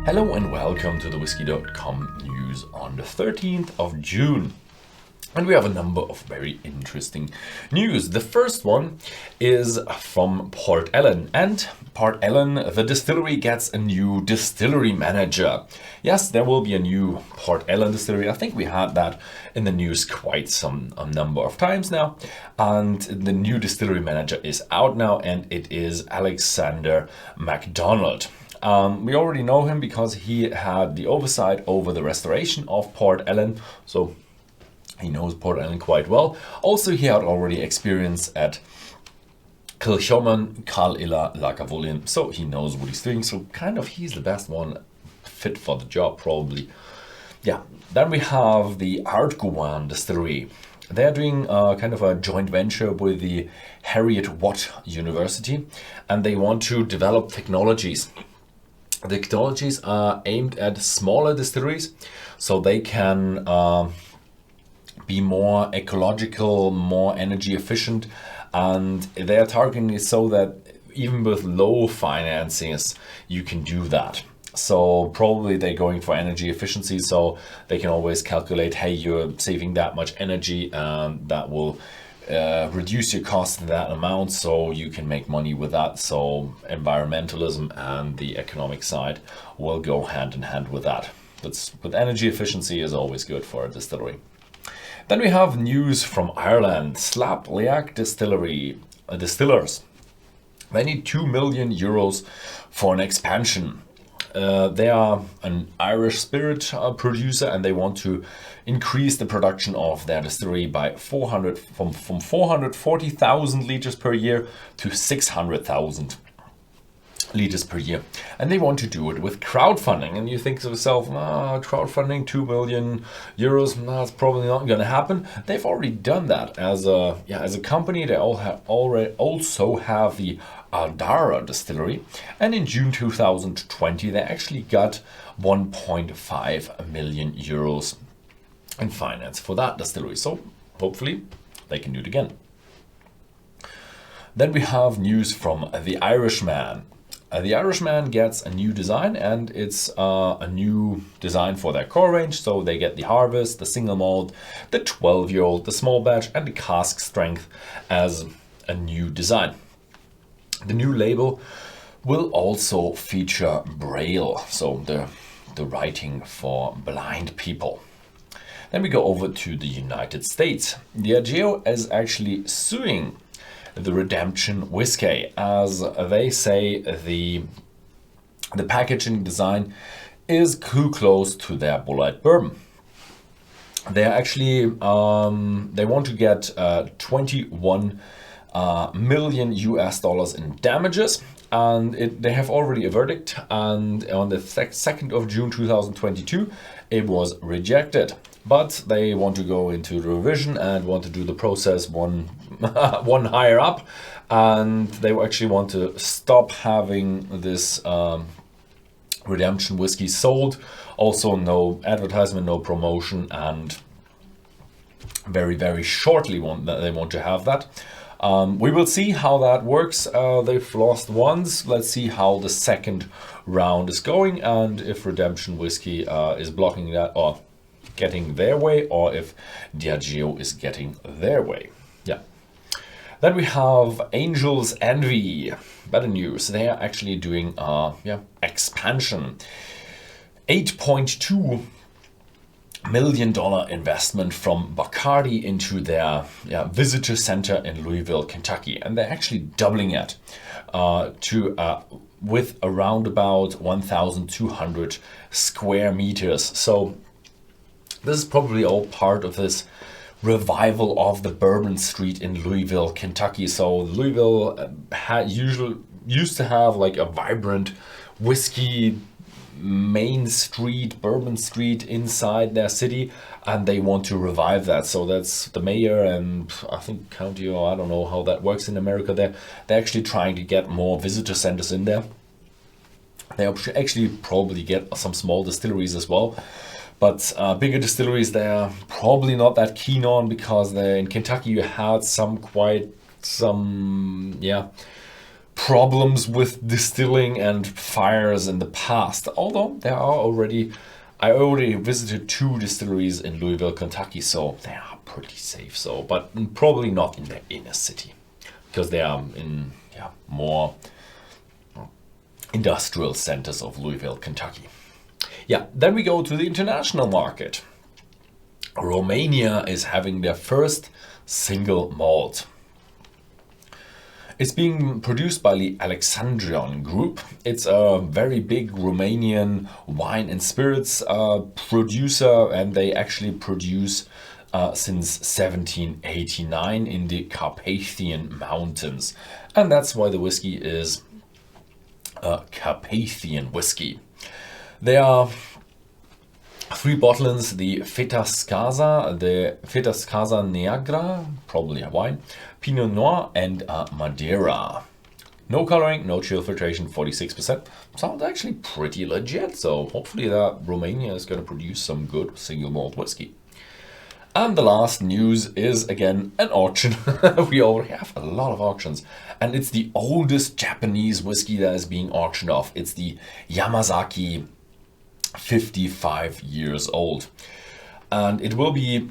Hello and welcome to the Whisky.com news on the 13th of June. And we have a number of very interesting news. The first one is from Port Ellen. And Port Ellen, the distillery, gets a new distillery manager. Yes, there will be a new Port Ellen distillery. I think we had that in the news quite a number of times now. And the new distillery manager is out now, and it is Alexander MacDonald. We already know him because he had the oversight over the restoration of Port Ellen, so he knows Port Ellen quite well. Also, he had already experience at Kilchoman, Carl Illa, Lagavulin, so he knows what he's doing. So he's the best one fit for the job, probably. Yeah. Then we have the Ardgowan Distillery. They're doing a joint venture with the Heriot-Watt University, and they want to develop technologies. The technologies are aimed at smaller distilleries, so they can be more ecological, more energy efficient, and their targeting is so that even with low finances, you can do that. So probably they're going for energy efficiency, so they can always calculate, hey, you're saving that much energy, and that will reduce your cost in that amount, so you can make money with that. So environmentalism and the economic side will go hand in hand with that. But energy efficiency is always good for a distillery. Then we have news from Ireland. Sliabh Liag Distillers. They need 2 million euros for an expansion. They are an Irish spirit producer, and they want to increase the production of their distillery by from 440,000 liters per year to 600,000 liters per year. And they want to do it with crowdfunding. And you think to yourself, crowdfunding 2 million euros, that's probably not going to happen. They've already done that as a company. They also have the Ardgowan Distillery, and in June 2020 they actually got 1.5 million euros in finance for that distillery. So hopefully they can do it again. Then we have news from the Irishman. The Irishman gets a new design, and it's a new design for their core range. So they get the Harvest, the single malt, the 12-year-old, the small batch, and the cask strength as a new design. The new label will also feature Braille, so the writing for blind people. Then we go over to the United States. Diageo is actually suing the Redemption Whiskey, as they say the packaging design is too close to their Bullite bourbon. They're actually they want to get 21 million US dollars in damages, and they have already a verdict, and on the 2nd of June 2022 it was rejected. But they want to go into the revision and want to do the process one higher up, and they actually want to stop having this Redemption whiskey sold. Also, no advertisement, no promotion, and very, very shortly they want to have that. We will see how that works. They've lost once. Let's see how the second round is going, and if Redemption whiskey is blocking that or getting their way, or if Diageo is getting their way. Yeah. Then we have Angel's Envy. Better news. They are actually doing expansion. $8.2 million investment from Bacardi into their visitor center in Louisville, Kentucky, and they're actually doubling it with around about 1,200 square meters. So this is probably all part of this revival of the Bourbon Street in Louisville, Kentucky. So Louisville used to have like a vibrant whiskey main street, Bourbon Street inside their city, and they want to revive that. So that's the mayor and I think county, or I don't know how that works in America there. They're actually trying to get more visitor centers in there. They actually probably get some small distilleries as well. But bigger distilleries they're probably not that keen on, because in Kentucky you had some problems with distilling and fires in the past. Although I already visited 2 distilleries in Louisville, Kentucky, so they are pretty safe. So, but probably not in the inner city, because they are in more industrial centers of Louisville, Kentucky. Yeah, then we go to the international market. Romania is having their first single malt. It's being produced by the Alexandrian Group. It's a very big Romanian wine and spirits producer, and they actually produce since 1789 in the Carpathian Mountains. And that's why the whiskey is a Carpathian whiskey. There are 3 bottlings: the Fetascasa, the Fetascasa Negra, probably a wine, Pinot Noir, and Madeira. No coloring, no chill filtration, 46%. Sounds actually pretty legit, so hopefully that Romania is going to produce some good single malt whiskey. And the last news is, again, an auction. We already have a lot of auctions. And it's the oldest Japanese whiskey that is being auctioned off. It's the Yamazaki, 55 years old. And it will be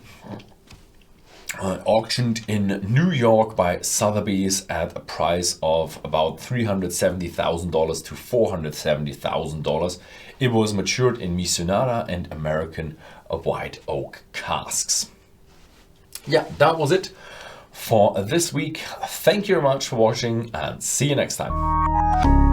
auctioned in New York by Sotheby's at a price of about $370,000 to $470,000. It was matured in Missionara and American white oak casks. Yeah, that was it for this week. Thank you very much for watching, and see you next time.